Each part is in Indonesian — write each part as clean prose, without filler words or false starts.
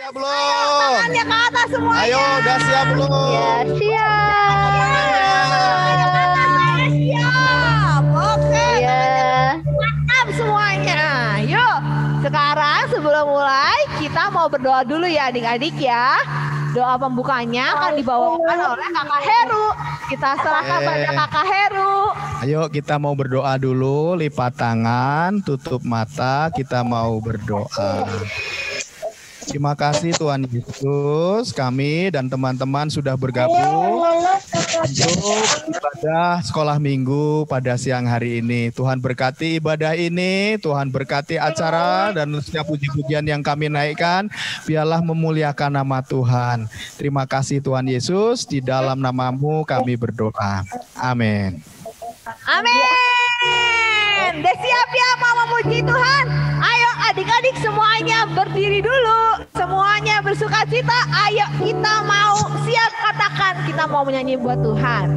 siap belum? Tangannya ke atas semuanya. Ayo, udah siap belum? Ya, Siap. Oke. ya. Mantap semuanya. Yuk, sekarang sebelum mulai kita mau berdoa dulu ya adik-adik ya. Doa pembukanya akan dibawakan oleh Kakak Heru. Kita serahkan pada Kakak Heru. Ayo kita mau berdoa dulu, lipat tangan, tutup mata, kita mau berdoa. Terima kasih Tuhan Yesus, kami dan teman-teman sudah bergabung untuk ibadah sekolah minggu pada siang hari ini. Tuhan berkati ibadah ini, Tuhan berkati acara dan setiap puji-pujian yang kami naikkan, biarlah memuliakan nama Tuhan. Terima kasih Tuhan Yesus, di dalam namamu kami berdoa. Amin. Amin. Udah siap ya mau memuji Tuhan? Ayo adik-adik semuanya berdiri dulu. Semuanya bersukacita. Ayo kita mau siap katakan kita mau menyanyi buat Tuhan.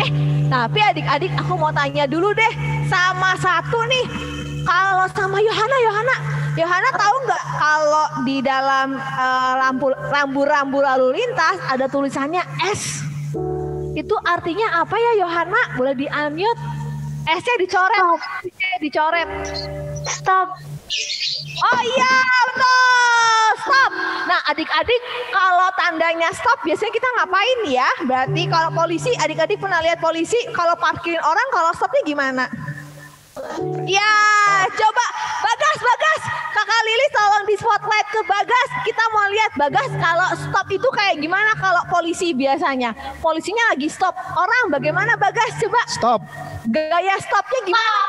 Tapi adik-adik aku mau tanya dulu deh sama satu nih. Kalau sama Yohana tahu nggak kalau di dalam rambu-rambu lalu lintas ada tulisannya S? Itu artinya apa ya Yohana? Boleh di-unmute? S-nya dicoret. Stop. Oh iya, betul. Stop. Nah, adik-adik kalau tandanya stop biasanya kita ngapain ya? Berarti kalau polisi, adik-adik pernah lihat polisi kalau parkirin orang kalau stopnya gimana? Ya, coba Bagas. Kakak Lilis tolong di spotlight ke Bagas. Kita mau lihat Bagas kalau stop itu kayak gimana kalau polisi biasanya. Polisinya lagi stop. Orang bagaimana Bagas? Coba. Stop. Gaya stopnya gimana?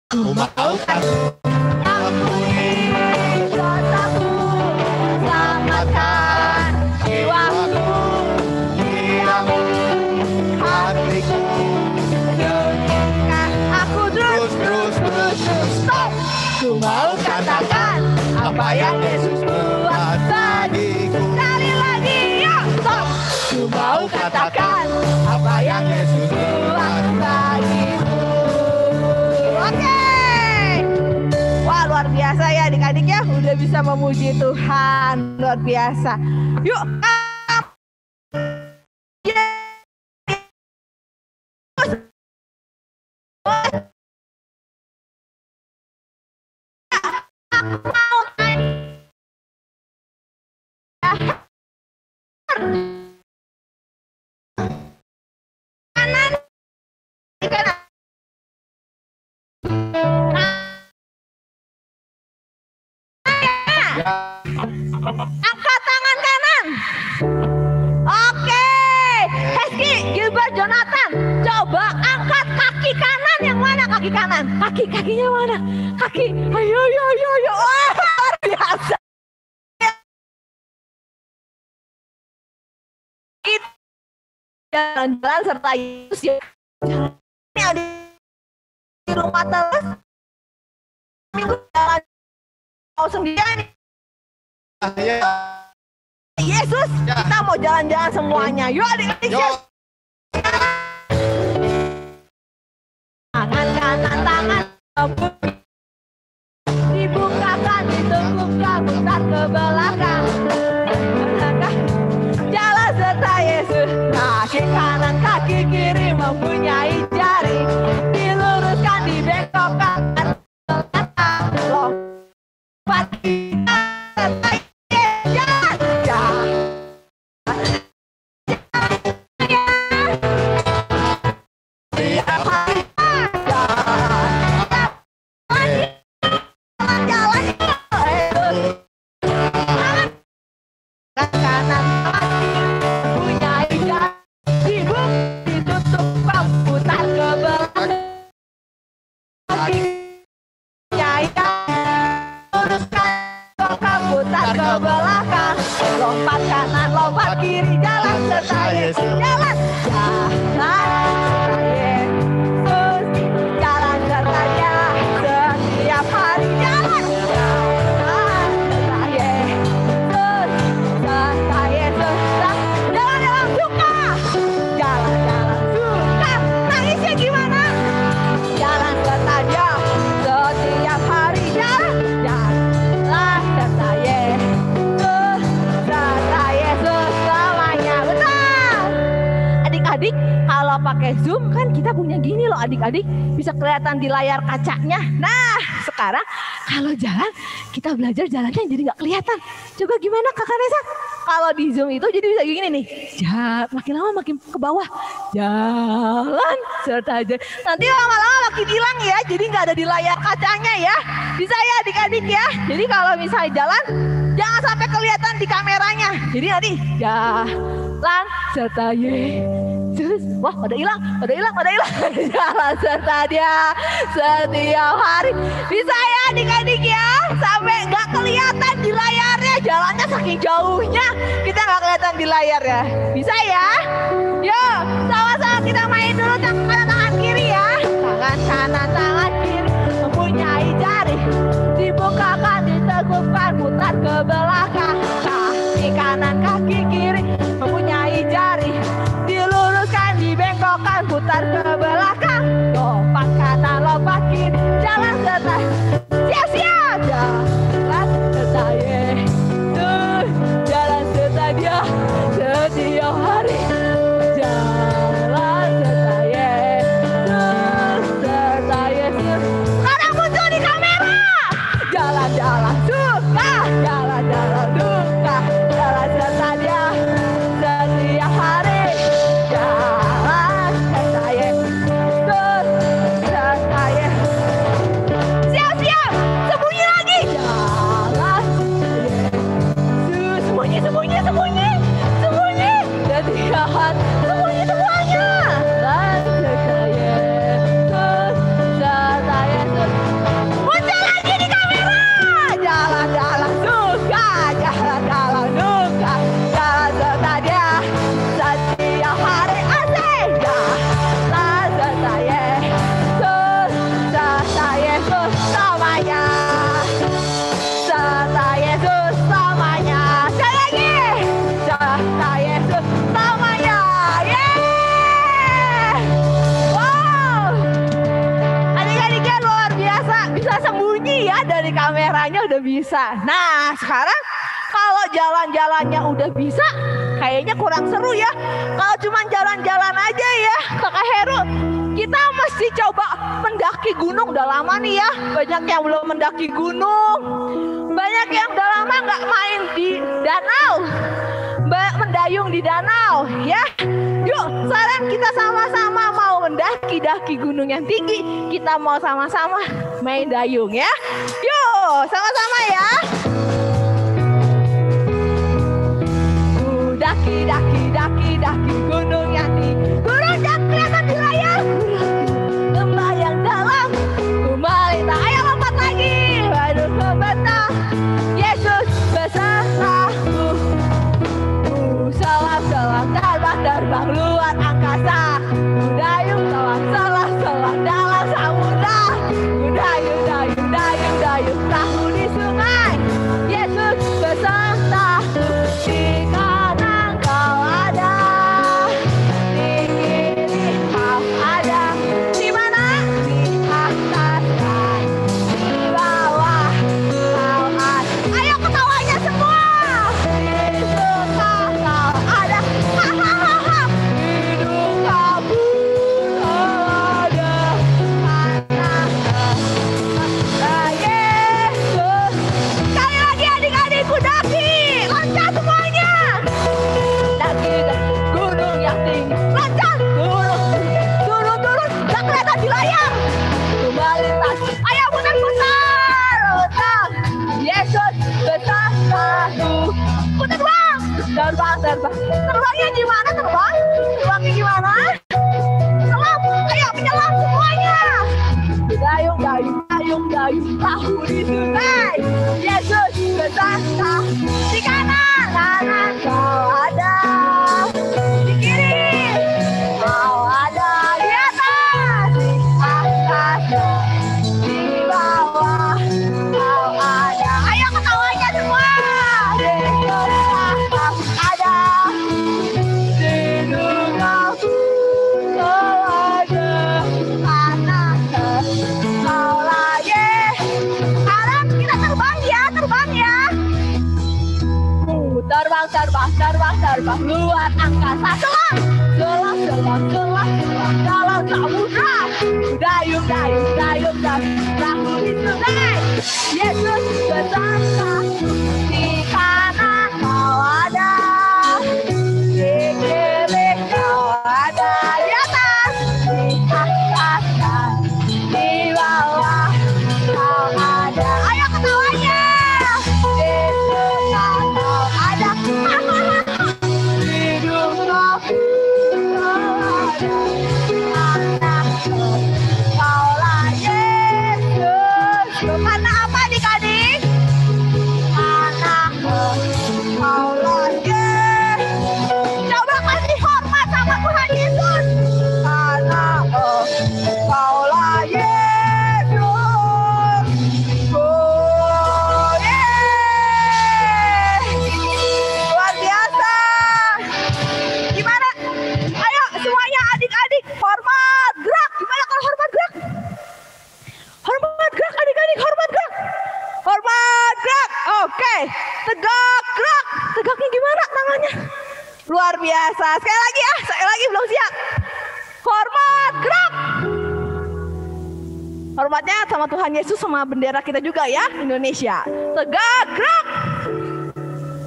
Aku mau ampuni dosaku, selamatkan jiwaku, diamu hatiku, aku terus stop. Ku mau katakan apa yang Yesus buat bagiku. Sekali lagi, yuk stop. Ku mau katakan apa yang Yesus buat bagiku. Oke. Wah, luar biasa ya adik-adik ya, udah bisa memuji Tuhan, luar biasa. Yuk, angkat tangan kanan. Oke, Hezki, Gilbert, Jonathan, coba angkat kaki kanan. Yang mana kaki kanan? Kakinya mana? Ayo. Wah, luar biasa. Jalan-jalan serta Yesus ya. Ini ada di rumah terus. Minggu jalan mau sendirian. Yesus, kita mau jalan-jalan semuanya. Yuk adik-adik. Tangan kanan, tangan dibukakan, ditegukkan, putar ke belakang. Jalan serta Yesus. Kaki kanan, kaki kiri mempunyai jari. Diluruskan, dibengkokkan. Lompat kanan kaki punya ikan sibuk ditutup putar ke belakang kaki punya ikan luruskan tongkat putar ke belakang lompat kanan lompat kiri jalan serta Yesus jalan jalan sertanya setiap hari jalan adik-adik, kalau pakai Zoom kan kita punya gini loh adik-adik, bisa kelihatan di layar kacanya. Nah, sekarang kalau jalan, kita belajar jalannya jadi nggak kelihatan. Coba gimana Kakak Nesa? Kalau di Zoom itu jadi bisa gini nih, makin lama makin ke bawah, jalan serta aja. Nanti lama-lama makin hilang ya, jadi nggak ada di layar kacanya ya. Bisa ya adik-adik ya. Jadi kalau misalnya jalan, jangan sampai kelihatan di kameranya. Jadi nanti jalan serta Yesus. Wah, pada hilang. Jalan serta Dia setiap hari. Bisa ya adik-adik ya, sampai nggak kelihatan di layarnya. Jalannya saking jauhnya, kita nggak kelihatan di layar ya. Bisa ya? Yuk, sama-sama kita main dulu tangan kiri ya. Tangan kanan, tangan kiri mempunyai jari. Dibukakan, ditegukkan, putar ke belakang. Kaki kanan, kaki kiri mempunyai jari. Diluruskan, dibengkokkan, putar ke belakang. Lompat kanan, lompat kiri, jalan serta. Siap-siap, jalan serta Yesus. Jalan serta Dia setiap hari. Jalan serta Yesus, serta Yesus. Sekarang muncul di kamera. Jalan-jalan suka, jalan-jalan duka, jalan serta Dia setiap hari. Jalan serta Yesus, serta Yesus. Siap-siap, sembunyi lagi. Jalan Yesus, sembunyi. Setiap hari, sembunyi semuanya. Jalan serta Yesus, serta Yesus. Muncul lagi di kamera. Jalan-jalan suka, jalan-jalan duka, jalan serta Dia setiap hari. Asik. Jalan serta Yesus, serta Yesus selamanya. Serta Yesus selamanya. Sekali lagi. Serta Yesus selamanya. Yeay. Wow. Adik-adiknya luar biasa, bisa sembunyi ya dari kameranya udah bisa. Nah, sekarang kalau jalan-jalannya udah bisa, kayaknya kurang seru ya. Kalau cuma jalan-jalan aja ya, Kakak Heru, kita mesti coba mendaki gunung. Udah lama nih ya, banyak yang belum mendaki gunung. Banyak yang udah lama nggak main di danau, mendayung di danau ya. Yuk, sekarang kita sama-sama mau mendaki gunung yang tinggi. Kita mau sama-sama main dayung ya. Yuk, sama-sama ya. Daki gunung yang tinggi. Gunung yang kelihatan di layar. Lembah yang dalam. Kumalita, ayo lompat lagi. Waduh, kebetul. Yesus besertaku. Selam terbang luar angkasa. Dayung selam dalam samudra. Dayung perahu di sungai. Terbang. Terbangnya gimana terbang? Terbangnya gimana? Selam. Ayo menyelam semuanya. Dayung, perahu di sungai. Yesus bersandar di kanan kau ada. Di kiri kau ada. Di atas, di atas, di bawah kau ada. Ayo ketawanya semua. Yesus ada. Di dunia kau ada. Anak kau lagi. Sekarang kita terbang ya. Terbang luar angkasa. Selam dalam samudra. Dayung perahu di sungai. Yesus bersandar di kanan kau ada. Di kiri kau ada. Di atas, di atas, di bawah kau ada. Ayo ketawanya. Yesus kau ada. Hidup kau ada. Anak kaulah Yesus. Karena apa adik-adik? Anak kaulah Yesus. Coba kasih hormat sama Tuhan Yesus. Anak kaulah Yesus. Oh, yeay. Luar biasa. Gimana? Ayo semuanya adik-adik hormat gerak. Gimana kalau hormat gerak? Hormat gerak adik-adik, hormat gerak. Hormat gerak. Oke. Tegak gerak. Tegaknya gimana tangannya? Luar biasa. Sekali lagi belum siap. Hormat gerak. Hormatnya sama Tuhan Yesus sama bendera kita juga ya, Indonesia. Tegak gerak.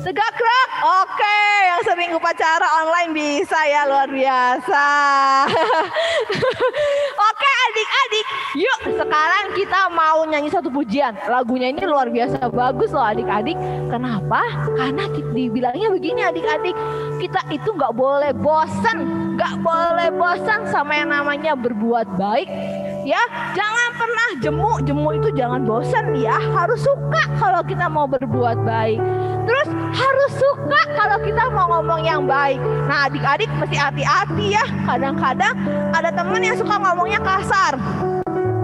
Tegak gerak. Oke, yang sering upacara online bisa ya, luar biasa. Oke adik-adik, yuk sekarang kita mau nyanyi satu pujian. Lagunya ini luar biasa bagus loh adik-adik. Kenapa? Karena dibilangnya begini adik-adik, kita itu nggak boleh bosan sama yang namanya berbuat baik. Ya, jangan pernah jemu itu jangan bosan ya. Harus suka kalau kita mau berbuat baik. Terus harus suka kalau kita mau ngomong yang baik. Nah adik-adik mesti hati-hati ya. Kadang-kadang ada teman yang suka ngomongnya kasar.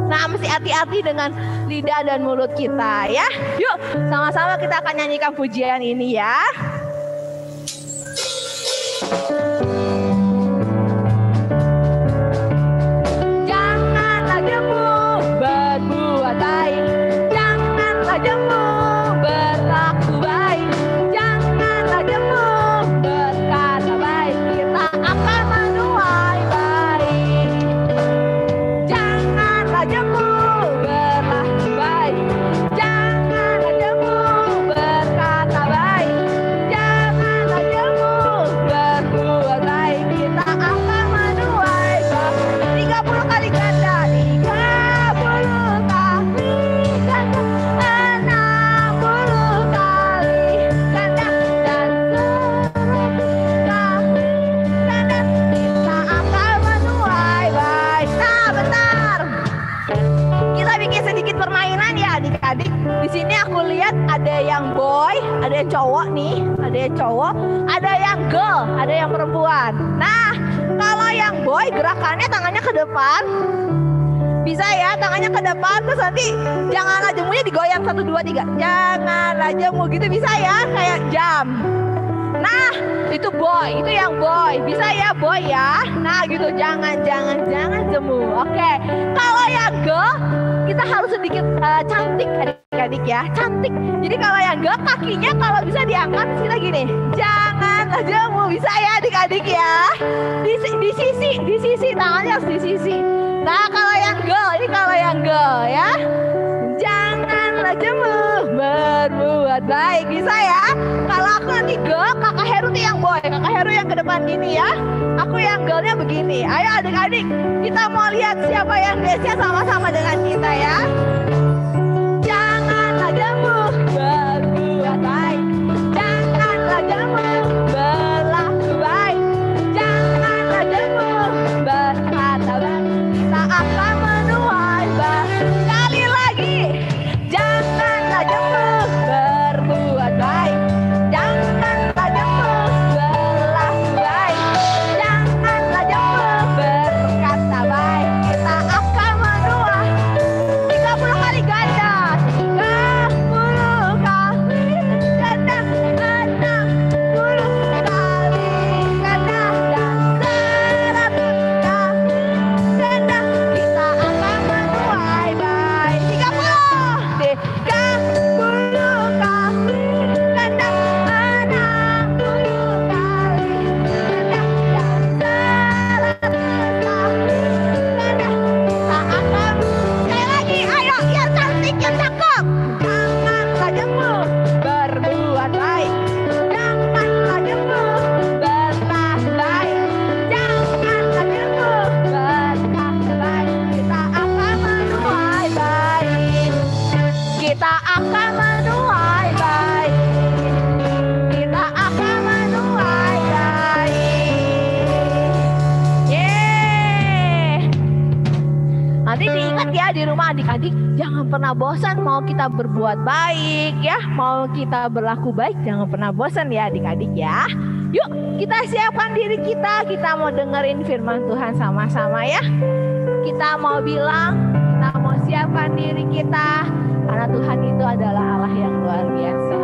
Nah mesti hati-hati dengan lidah dan mulut kita ya. Yuk sama-sama kita akan nyanyikan pujian ini ya. Janganlah jemu berbuat baik. Janganlah jemu berlaku baik. Janganlah jemu berkata baik. Kita akan menuai baik. Janganlah jemu berlaku baik. Janganlah jemu berkata baik. Janganlah jemu berbuat baik. Kita akan menuai baik. 30 kali ganda. 30 kali ganda. 60 kali ganda. Dan 100 kali ganda. Kita akan menuai baik. Nah, bentar. Kita bikin sedikit permainan ya adik-adik. Di sini aku lihat ada yang boy, ada yang cowok nih, ada yang cowok, ada yang girl, ada yang perempuan. Nah, kalau yang boy gerakannya tangannya ke depan. Bisa ya, tangannya ke depan terus nanti janganlah jemunya digoyang 1 2 3. Janganlah jemu gitu bisa ya, kayak jam. Nah, itu boy, itu yang boy. Bisa ya boy ya. Nah, gitu jangan jemu. Oke. Kalau yang girl kita harus sedikit cantik adik-adik ya, cantik. Jadi kalau yang girl kakinya kalau bisa diangkat kita gini. Janganlah jemu, bisa ya adik-adik ya. Di sisi tangannya harus di sisi. Nah, kalau yang girl, ini kalau yang girl ya. Janganlah jemu berbuat baik, bisa ya. Kalau aku nanti girl, kakak Heru nih yang boy, kakak Heru yang ke depan gini ya. Aku yang girlnya begini. Ayo adik-adik, kita mau lihat siapa yang dance-nya sama-sama dengan kita ya. Janganlah jemu berbuat baik. Janganlah jemu berbuat adik-adik jangan pernah bosan mau kita berbuat baik ya, mau kita berlaku baik, jangan pernah bosan ya adik-adik ya. Yuk kita siapkan diri kita mau dengerin firman Tuhan sama-sama ya. Kita mau bilang, kita mau siapkan diri kita karena Tuhan itu adalah Allah yang luar biasa.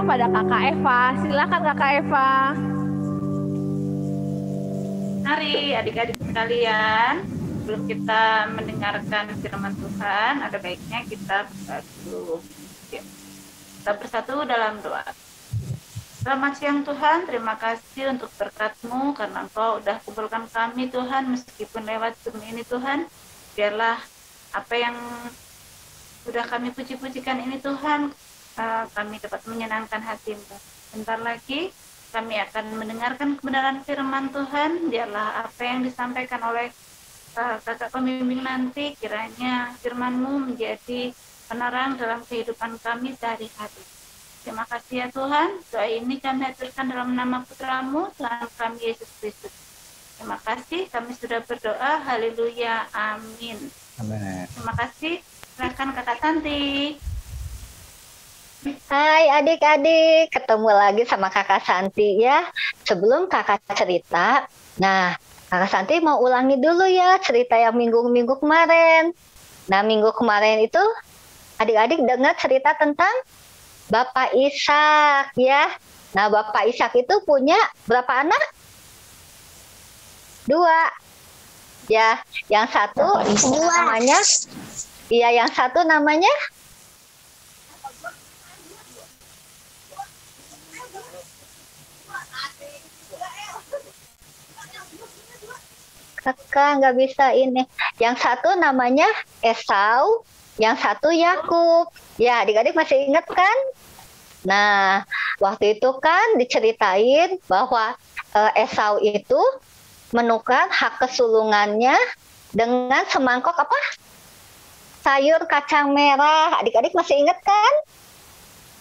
Pada Kakak Eva, silakan Kakak Eva. Mari adik-adik sekalian, sebelum kita mendengarkan firman Tuhan, ada baiknya kita bersatu. Kita bersatu dalam doa. Selamat siang Tuhan, terima kasih untuk berkat-Mu karena Engkau sudah kumpulkan kami Tuhan, meskipun lewat Zoom ini Tuhan, biarlah apa yang sudah kami puji-pujikan ini Tuhan, kami dapat menyenangkan hati-Mu. Bentar lagi kami akan mendengarkan kebenaran firman Tuhan. Biarlah apa yang disampaikan oleh kakak pembimbing nanti, kiranya firman-Mu menjadi penerang dalam kehidupan kami sehari-hari. Terima kasih ya Tuhan. Doa ini kami haturkan dalam nama Putra-Mu, Tuhan kami Yesus Kristus. Terima kasih, kami sudah berdoa. Haleluya, amin. Amin. Terima kasih. Silakan Kakak Santi. Hai adik-adik, ketemu lagi sama Kakak Santi ya. Sebelum Kakak cerita, nah Kakak Santi mau ulangi dulu ya cerita yang minggu kemarin. Nah minggu kemarin itu adik-adik dengar cerita tentang Bapak Ishak ya. Nah Bapak Ishak itu punya berapa anak? Dua. Ya, yang satu namanya. Iya, yang satu namanya. Kakak nggak bisa ini. Yang satu namanya Esau, yang satu Yakub. Ya, adik-adik masih ingat kan? Nah, waktu itu kan diceritain bahwa Esau itu menukar hak kesulungannya dengan semangkok apa? Sayur kacang merah. Adik-adik masih ingat kan?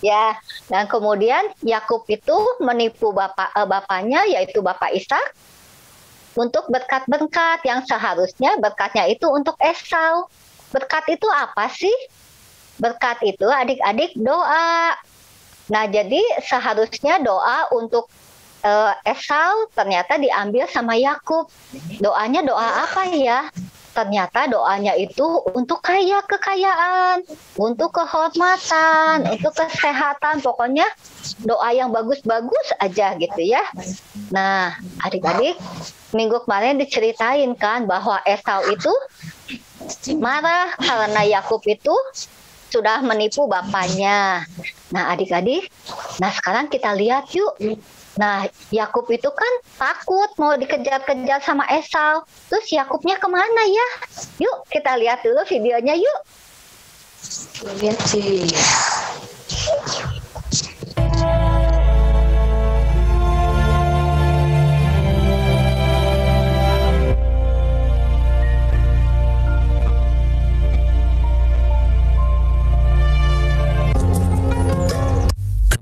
Ya, dan kemudian Yakub itu menipu bapaknya, yaitu Bapak Ishak, untuk berkat-berkat yang seharusnya berkatnya itu untuk Esau. Berkat itu apa sih? Berkat itu adik-adik doa. Nah, jadi seharusnya doa untuk Esau ternyata diambil sama Yakub. Doanya doa apa ya? Ternyata doanya itu untuk kekayaan, untuk kehormatan, untuk kesehatan. Pokoknya doa yang bagus-bagus aja gitu ya. Nah, adik-adik, minggu kemarin diceritain kan bahwa Esau itu marah karena Yakub itu sudah menipu bapaknya. Nah, adik-adik, nah sekarang kita lihat yuk. Nah, Yakub itu kan takut mau dikejar-kejar sama Esau. Terus Yakubnya kemana ya? Yuk kita lihat dulu videonya yuk. Lihat sih.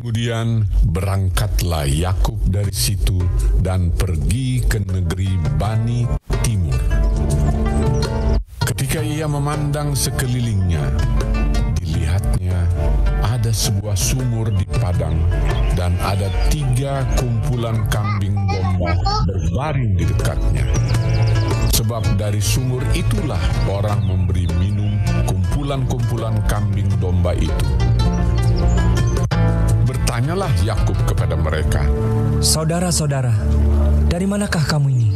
Kemudian berangkatlah Yakub dari situ dan pergi ke negeri Bani Timur. Ketika ia memandang sekelilingnya, dilihatnya ada sebuah sumur di padang dan ada 3 kumpulan kambing domba berbaring di dekatnya. Sebab dari sumur itulah orang memberi minum kumpulan-kumpulan kambing domba itu. Bertanyalah Yakub kepada mereka, "Saudara-saudara, dari manakah kamu ini?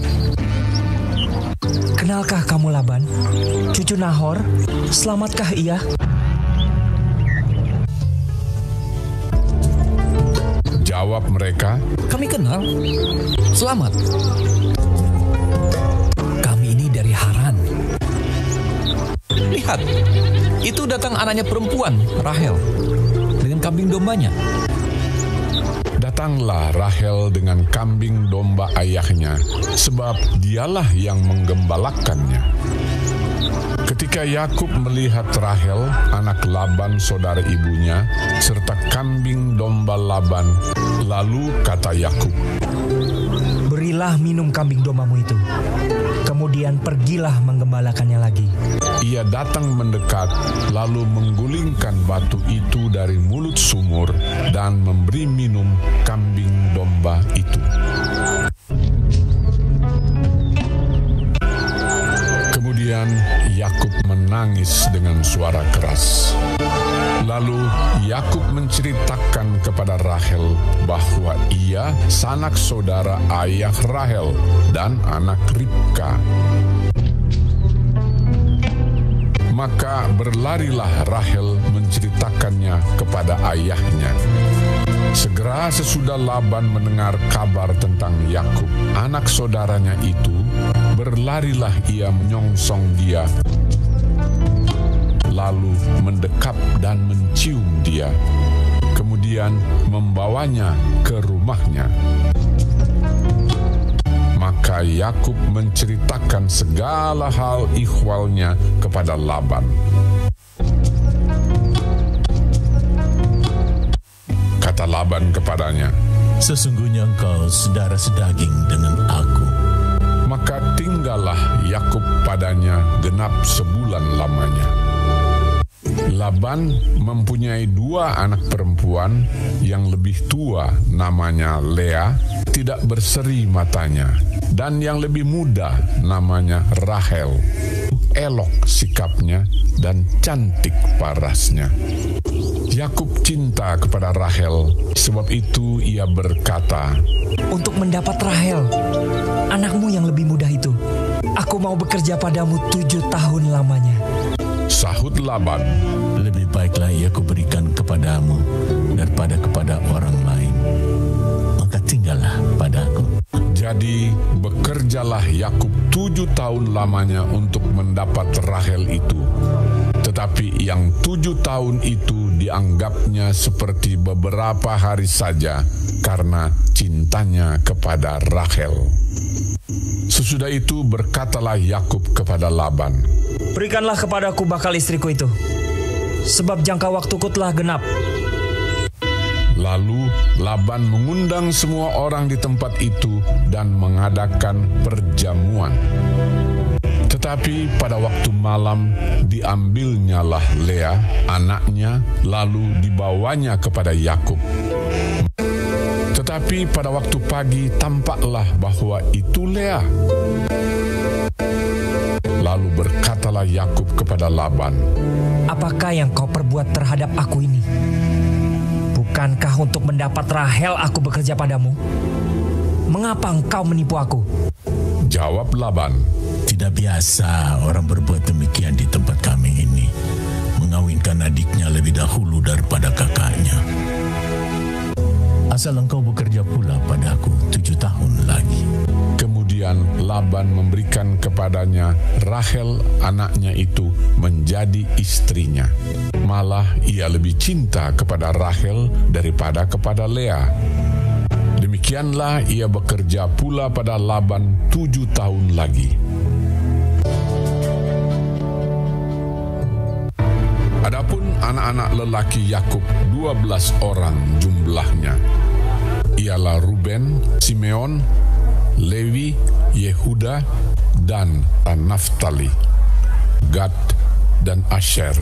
Kenalkah kamu Laban, cucu Nahor? Selamatkah ia?" Jawab mereka, "Kami kenal. Selamat. Kami ini dari Haran." Lihat, itu datang anaknya perempuan, Rahel, dengan kambing dombanya. Datanglah Rahel dengan kambing domba ayahnya, sebab dialah yang menggembalakannya. Ketika Yakub melihat Rahel, anak Laban saudara ibunya, serta kambing domba Laban, lalu kata Yakub, "Berilah minum kambing dombamu itu, kemudian pergilah menggembalakannya lagi." Ia datang mendekat, lalu menggulingkan batu itu dari mulut sumur dan memberi minum kambing domba itu. Kemudian Yakub menangis dengan suara keras. Lalu Yakub menceritakan kepada Rahel bahwa ia sanak saudara ayah Rahel dan anak Ribka. Maka berlarilah Rahel menceritakannya kepada ayahnya. Segera sesudah Laban mendengar kabar tentang Yakub, anak saudaranya itu, berlarilah ia menyongsong dia, lalu mendekap dan mencium dia, kemudian membawanya ke rumahnya. Maka Yakub menceritakan segala hal ihwalnya kepada Laban. Kata Laban kepadanya, "Sesungguhnya engkau saudara sedaging dengan aku." Maka tinggallah Yakub padanya genap sebulan lamanya. Laban mempunyai 2 anak perempuan, yang lebih tua namanya Lea, tidak berseri matanya, dan yang lebih muda namanya Rahel. elok sikapnya dan cantik parasnya. Yakub cinta kepada Rahel, sebab itu ia berkata, Untuk mendapat Rahel, anakmu yang lebih muda itu, aku mau bekerja padamu 7 tahun lamanya. Sahut Laban, Lebih baiklah ia kuberikan kepadamu daripada kepada orang lain. Maka tinggallah padaku. Jadi bekerjalah Yakub 7 tahun lamanya untuk mendapat Rahel itu. Tetapi yang 7 tahun itu dianggapnya seperti beberapa hari saja karena cintanya kepada Rahel. Sesudah itu berkatalah Yakub kepada Laban, Berikanlah kepadaku bakal istriku itu, sebab jangka waktuku telah genap. Lalu Laban mengundang semua orang di tempat itu dan mengadakan perjamuan. Tetapi pada waktu malam diambilnyalah Lea, anaknya, lalu dibawanya kepada Yakub. Tetapi pada waktu pagi tampaklah bahwa itu Lea. Lalu berkatalah Yakub kepada Laban, Apakah yang kau perbuat terhadap aku ini? Bukankah untuk mendapat Rahel aku bekerja padamu? Mengapa engkau menipu aku? Jawab Laban, Tidak biasa orang berbuat demikian di tempat kami ini, mengawinkan adiknya lebih dahulu daripada kakaknya. Asal engkau bekerja pula padaku 7 tahun lagi. Kemudian Laban memberikan kepadanya Rahel anaknya itu menjadi istrinya. Malah ia lebih cinta kepada Rahel daripada kepada Lea. Demikianlah ia bekerja pula pada Laban 7 tahun lagi. Adapun anak-anak lelaki Yakub 12 orang jumlahnya. Ialah Ruben, Simeon, Lewi, Yehuda, dan Naftali, Gad dan Asher,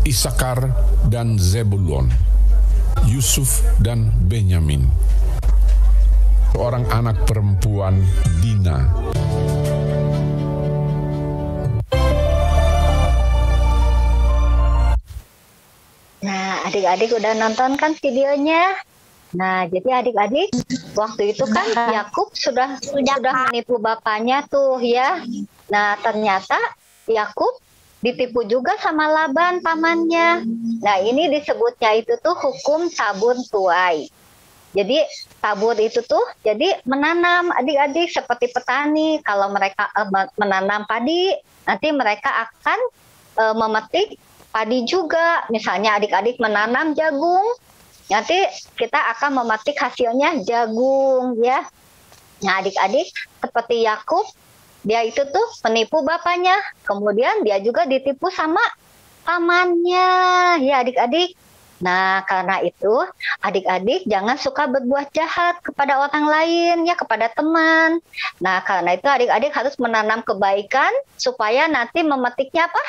Isakar dan Zebulon, Yusuf dan Benyamin. Seorang anak perempuan Dina. Nah, adik-adik udah nonton kan videonya? Nah, jadi adik-adik, waktu itu kan Yakub sudah menipu bapaknya tuh ya. Nah, ternyata Yakub ditipu juga sama Laban pamannya. Nah, ini disebutnya itu tuh hukum tabur tuai. Jadi tabur itu tuh jadi menanam adik-adik seperti petani. Kalau mereka menanam padi, nanti mereka akan memetik padi juga. Misalnya adik-adik menanam jagung, nanti kita akan memetik hasilnya jagung ya. Nah, adik-adik seperti Yakub, dia itu tuh menipu bapaknya, kemudian dia juga ditipu sama pamannya ya adik-adik. Nah, karena itu adik-adik jangan suka berbuat jahat kepada orang lain ya, kepada teman. Nah, karena itu adik-adik harus menanam kebaikan supaya nanti memetiknya apa?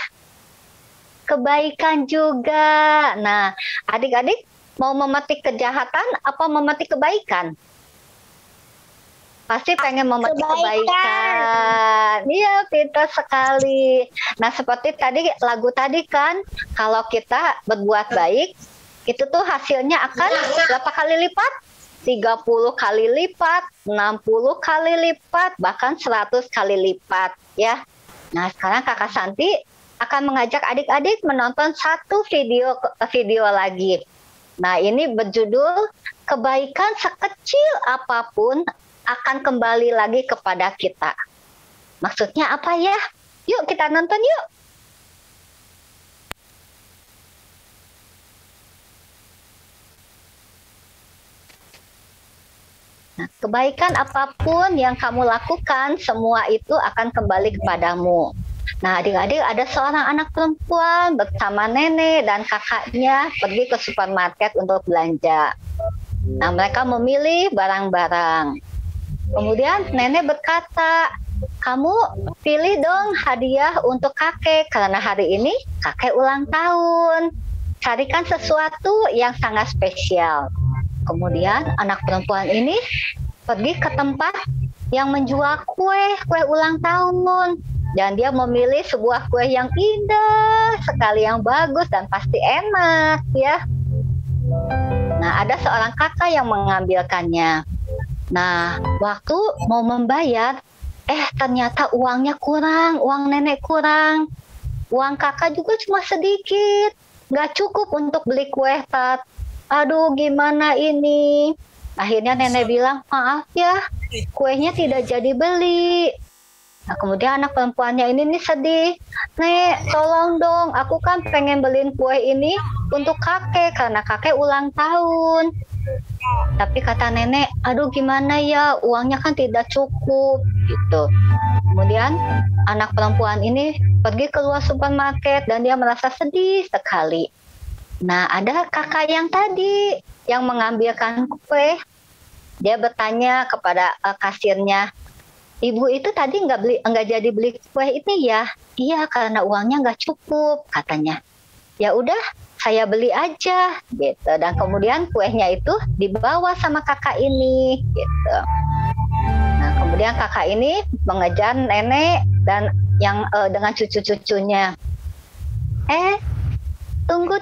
Kebaikan juga. Nah, adik-adik mau memetik kejahatan apa memetik kebaikan? Pasti pengen memetik kebaikan. Iya, pintar sekali. Nah, seperti tadi lagu tadi kan, kalau kita berbuat baik, itu tuh hasilnya akan berapa kali lipat? 30 kali lipat, 60 kali lipat, bahkan 100 kali lipat ya. Nah, sekarang Kakak Santi akan mengajak adik-adik menonton satu video lagi. Nah, ini berjudul Kebaikan Sekecil Apapun Akan Kembali Lagi Kepada Kita. Maksudnya apa ya? Yuk kita nonton yuk. Nah, kebaikan apapun yang kamu lakukan, semua itu akan kembali kepadamu. Nah, adik-adik, ada seorang anak perempuan bersama nenek dan kakaknya pergi ke supermarket untuk belanja. Nah, mereka memilih barang-barang. Kemudian nenek berkata, kamu pilih dong hadiah untuk kakek, karena hari ini kakek ulang tahun. Carikan sesuatu yang sangat spesial. Kemudian anak perempuan ini pergi ke tempat yang menjual kue ulang tahun. Dan dia memilih sebuah kue yang indah sekali, yang bagus dan pasti enak ya. Nah, ada seorang kakak yang mengambilkannya. Nah, waktu mau membayar, ternyata uangnya kurang, uang nenek kurang. Uang kakak juga cuma sedikit, nggak cukup untuk beli kue tart. Aduh, gimana ini? Akhirnya nenek bilang, maaf ya, kuenya tidak jadi beli. Nah, kemudian anak perempuannya ini nih sedih. Nek, tolong dong, aku kan pengen beliin kue ini untuk kakek karena kakek ulang tahun. Tapi kata nenek, aduh gimana ya, uangnya kan tidak cukup gitu. Kemudian anak perempuan ini pergi keluar supermarket dan dia merasa sedih sekali. Nah, ada kakak yang tadi yang mengambilkan kue. Dia bertanya kepada kasirnya, ibu itu tadi nggak jadi beli kue ini ya? Iya, karena uangnya nggak cukup katanya. Ya udah, saya beli aja gitu. Dan kemudian kuenya itu dibawa sama kakak ini gitu. Nah, kemudian kakak ini mengejar nenek dan yang dengan cucu-cucunya. Tunggu,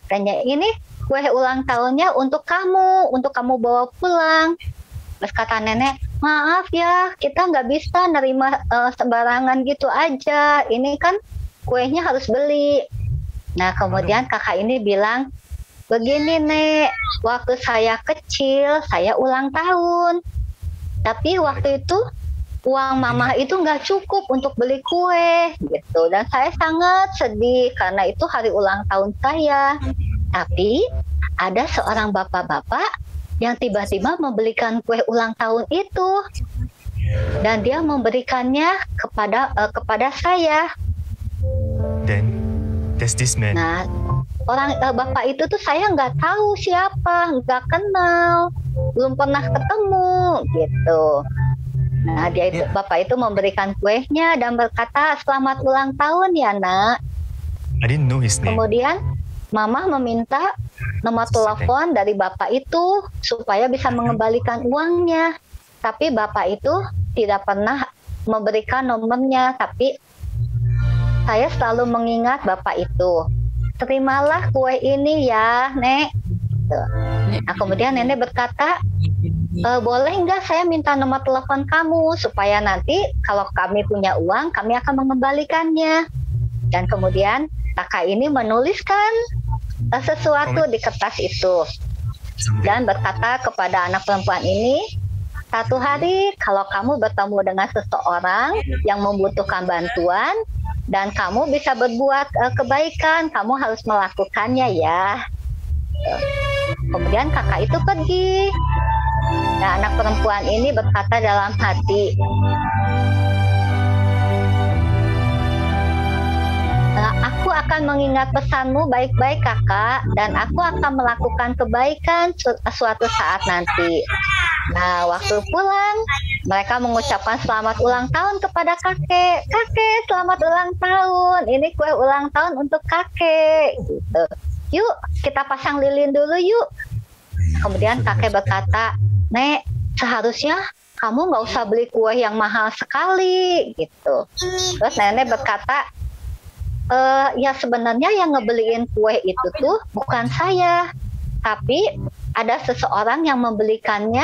katanya, ini kue ulang tahunnya untuk kamu bawa pulang. Terus kata nenek, maaf ya, kita nggak bisa nerima sembarangan gitu aja. Ini kan kuenya harus beli. Nah, kemudian kakak ini bilang, begini nek, waktu saya kecil, saya ulang tahun. Tapi waktu itu uang mama itu nggak cukup untuk beli kue gitu, dan saya sangat sedih karena itu hari ulang tahun saya. Tapi ada seorang bapak-bapak yang tiba-tiba membelikan kue ulang tahun itu dan dia memberikannya kepada saya. Then there's this man. Nah, orang bapak itu tuh saya nggak tahu siapa, nggak kenal, belum pernah ketemu gitu. Nah, bapak itu memberikan kuenya dan berkata, selamat ulang tahun ya nak. I didn't know his name. Kemudian mama meminta nomor telepon dari bapak itu supaya bisa mengembalikan uangnya. Tapi bapak itu tidak pernah memberikan nomornya. Tapi saya selalu mengingat bapak itu. Terimalah kue ini ya nek. Nah, kemudian nenek berkata, boleh nggak saya minta nomor telepon kamu supaya nanti kalau kami punya uang kami akan mengembalikannya. Dan kemudian kakak ini menuliskan sesuatu di kertas itu dan berkata kepada anak perempuan ini, satu hari kalau kamu bertemu dengan seseorang yang membutuhkan bantuan dan kamu bisa berbuat kebaikan, kamu harus melakukannya ya. Kemudian kakak itu pergi. Nah, anak perempuan ini berkata dalam hati, aku akan mengingat pesanmu baik-baik kakak, dan aku akan melakukan kebaikan suatu saat nanti. Nah, waktu pulang, mereka mengucapkan selamat ulang tahun kepada kakek. Kakek, selamat ulang tahun. Ini kue ulang tahun untuk kakek. Gitu. Yuk, kita pasang lilin dulu yuk. Kemudian kakek berkata, nek, seharusnya kamu nggak usah beli kue yang mahal sekali, gitu. Terus nenek berkata, ya sebenarnya yang ngebeliin kue itu tuh bukan saya, tapi ada seseorang yang membelikannya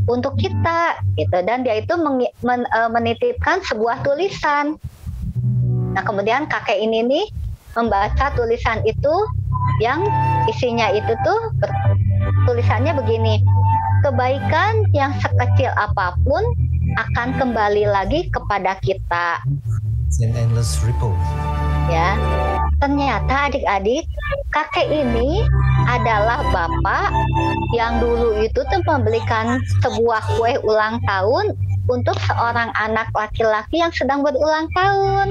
untuk kita, gitu. Dan dia itu menitipkan sebuah tulisan. Nah, kemudian kakek ini nih membaca tulisan itu, yang isinya itu tuh tulisannya begini, kebaikan yang sekecil apapun akan kembali lagi kepada kita. An endless ripple. Ya, ternyata adik-adik, kakek ini adalah bapak yang dulu itu tuh membelikan sebuah kue ulang tahun untuk seorang anak laki-laki yang sedang berulang tahun.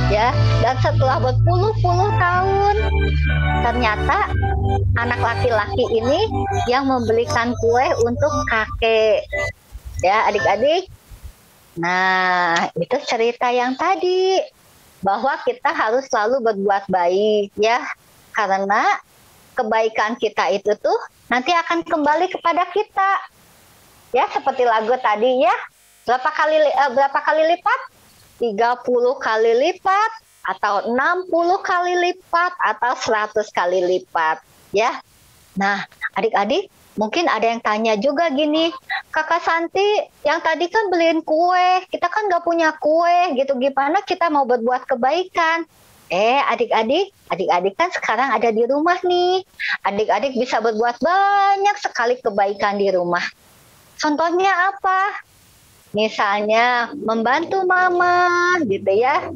Ya, dan setelah berpuluh-puluh tahun, ternyata anak laki-laki ini yang membelikan kue untuk kakek. Ya, adik-adik. Nah, itu cerita yang tadi, bahwa kita harus selalu berbuat baik ya, karena kebaikan kita itu tuh nanti akan kembali kepada kita. Ya, seperti lagu tadi ya, berapa kali lipat? 30 kali lipat, atau 60 kali lipat, atau 100 kali lipat, ya. Nah, adik-adik, mungkin ada yang tanya juga gini, Kakak Santi, yang tadi kan beliin kue, kita kan nggak punya kue, gitu. Gimana kita mau berbuat kebaikan? Adik-adik kan sekarang ada di rumah nih. Adik-adik bisa berbuat banyak sekali kebaikan di rumah. Contohnya apa? Misalnya membantu mama, gitu ya.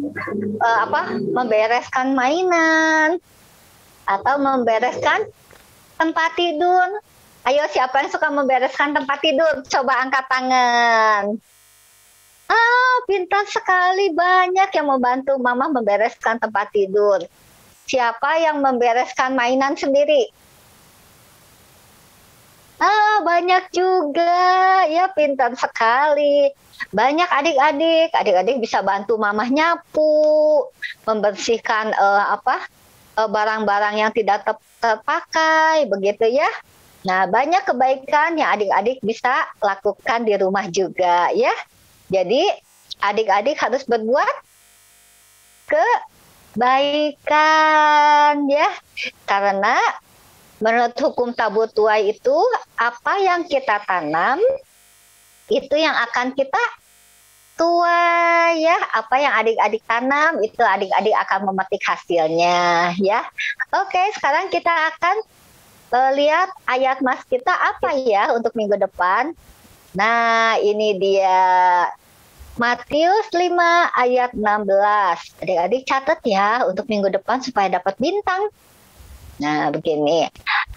Membereskan mainan atau membereskan tempat tidur. Ayo, siapa yang suka membereskan tempat tidur? Coba angkat tangan. Pintar sekali, banyak yang membantu mama membereskan tempat tidur. Siapa yang membereskan mainan sendiri? Banyak juga, ya, pintar sekali. Banyak adik-adik bisa bantu mamah nyapu, membersihkan barang-barang yang tidak terpakai, begitu ya. Nah, banyak kebaikan yang adik-adik bisa lakukan di rumah juga, ya. Jadi, adik-adik harus berbuat kebaikan, ya. Karena menurut hukum tabur tuai itu, apa yang kita tanam, itu yang akan kita tuai, ya. Apa yang adik-adik tanam, itu adik-adik akan memetik hasilnya, ya. Oke, sekarang kita akan lihat ayat mas kita apa ya untuk minggu depan. Nah, ini dia. Matius 5 ayat 16. Adik-adik catat ya untuk minggu depan supaya dapat bintang. Nah, begini.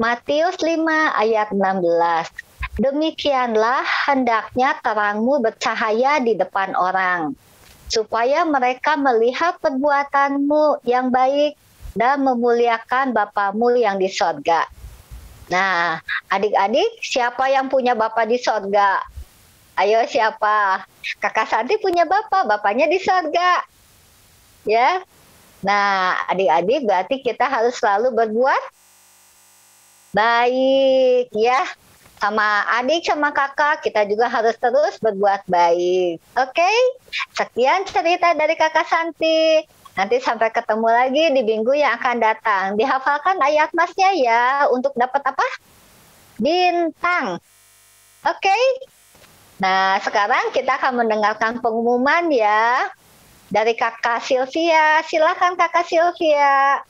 Matius 5 ayat 16. Demikianlah hendaknya terangmu bercahaya di depan orang, supaya mereka melihat perbuatanmu yang baik dan memuliakan Bapamu yang di sorga. Nah, adik-adik, siapa yang punya Bapa di sorga? Ayo, siapa? Kakak Santi punya Bapa, Bapaknya di sorga. Ya. Nah, adik-adik berarti kita harus selalu berbuat baik, ya. Sama adik, sama kakak, kita juga harus terus berbuat baik. Oke? Sekian cerita dari Kakak Santi. Nanti sampai ketemu lagi di minggu yang akan datang. Dihafalkan ayat masnya ya, untuk dapat apa? Bintang. Oke? Nah, sekarang kita akan mendengarkan pengumuman ya dari Kakak Sylvia. Silakan Kakak Sylvia.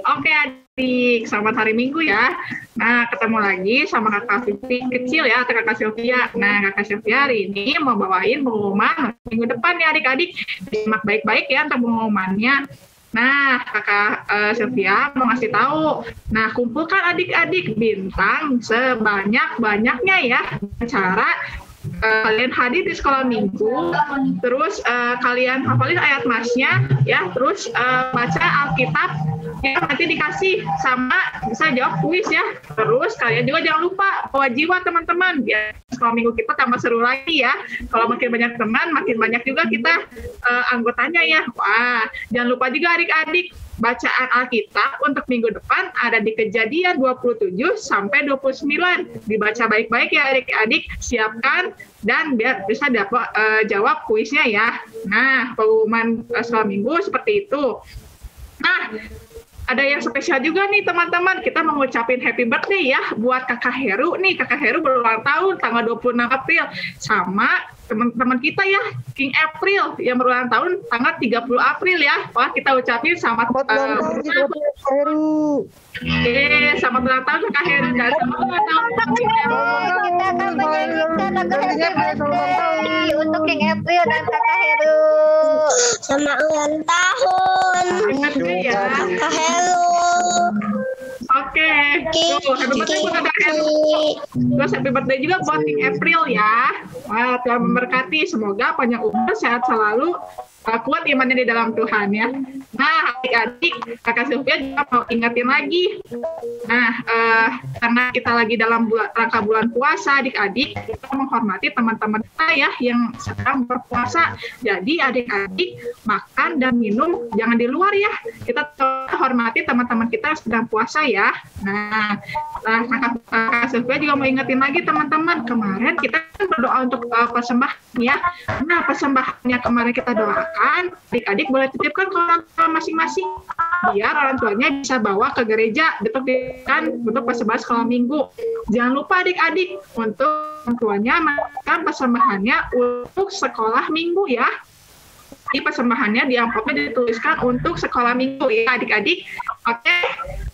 Oke adik, selamat hari Minggu ya. Nah, ketemu lagi sama kakak Sylvia kecil ya, atau kakak Sylvia. Nah, kakak Sylvia hari ini mau bawain pengumuman minggu depan ya adik-adik. Simak baik-baik ya untuk pengumumannya. Nah, kakak Sylvia mau ngasih tahu. Nah, kumpulkan adik-adik bintang sebanyak-banyaknya ya. Cara kalian hadir di sekolah minggu, terus kalian hafalin ayat masnya ya, terus baca Alkitab ya, nanti dikasih sama bisa jawab kuis ya. Terus kalian juga jangan lupa bawa jiwa teman-teman, biar sekolah minggu kita tambah seru lagi ya. Kalau makin banyak teman, makin banyak juga kita anggotanya ya. Wah, jangan lupa juga adik-adik, bacaan Alkitab untuk minggu depan ada di Kejadian 27 sampai 29. Dibaca baik-baik ya adik-adik, siapkan dan biar bisa dapat jawab kuisnya ya. Nah, pengumuman sekolah minggu seperti itu. Nah, ada yang spesial juga nih teman-teman, kita mau ngucapin happy birthday ya buat Kakak Heru nih. Kakak Heru berulang tahun tanggal 26 April, sama teman-teman kita ya, King April yang berulang tahun tanggal 30 April ya. Wah, kita ucapin selamat Heru. Selamat ulang tahun Kakak Heru dan selamat ulang tahun kita akan menyanyikan lagu happy birthday untuk King April dan Kakak Heru. Selamat ulang tahun ya Kak Heru. Oke, tuh happy birthday buat Kakak Heru. Terus happy birthday juga buat King April ya. Wah, Tuhan memberkati, semoga panjang umur, sehat selalu, kuat imannya di dalam Tuhan ya. Nah, adik-adik, Kakak Sylvia juga mau ingetin lagi. Nah, karena kita lagi dalam rangka bulan puasa, adik-adik kita menghormati teman-teman kita ya yang sedang berpuasa. Jadi adik-adik makan dan minum jangan di luar ya. Kita hormati teman-teman kita yang sedang puasa ya. Nah, Kakak Sylvia juga mau ingetin lagi teman-teman, kemarin kita berdoa untuk persembahan ya. Nah, persembahannya kemarin kita doakan, adik-adik boleh titipkan ke orang tua masing-masing biar orang tuanya bisa bawa ke gereja untuk persembahan sekolah minggu. Jangan lupa adik-adik untuk orang tuanya melakukan persembahannya untuk sekolah minggu ya. Di persembahannya di amplopnya dituliskan untuk sekolah minggu ya adik-adik. Oke.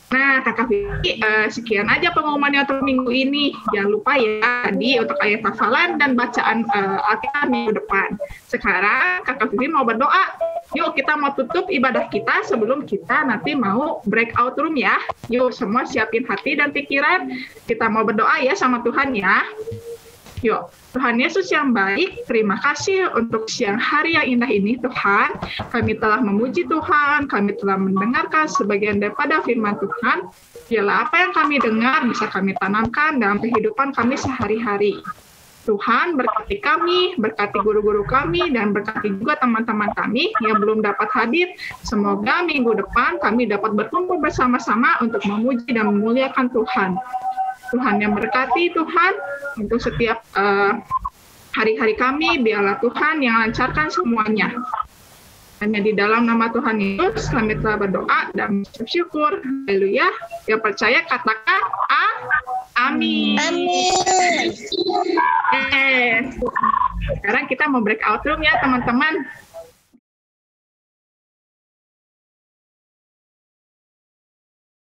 Nah, Kakak Vivi, sekian aja pengumumannya untuk minggu ini. Jangan lupa ya tadi untuk ayat hafalan dan bacaan Alkitab minggu depan. Sekarang Kakak Vivi mau berdoa. Yuk kita mau tutup ibadah kita sebelum kita nanti mau breakout room ya. Yuk semua siapin hati dan pikiran. Kita mau berdoa ya sama Tuhan ya. Yuk, Tuhan Yesus yang baik, terima kasih untuk siang hari yang indah ini Tuhan. Kami telah memuji Tuhan, kami telah mendengarkan sebagian daripada firman Tuhan. Biarlah apa yang kami dengar bisa kami tanamkan dalam kehidupan kami sehari-hari. Tuhan berkati kami, berkati guru-guru kami, dan berkati juga teman-teman kami yang belum dapat hadir. Semoga minggu depan kami dapat berkumpul bersama-sama untuk memuji dan memuliakan Tuhan. Tuhan yang berkati Tuhan untuk setiap hari-hari kami, biarlah Tuhan yang lancarkan semuanya. Hanya di dalam nama Tuhan Yesus kami telah berdoa dan bersyukur. Haleluya. Yang percaya katakan amin. Amin. Sekarang kita mau breakout room ya teman-teman.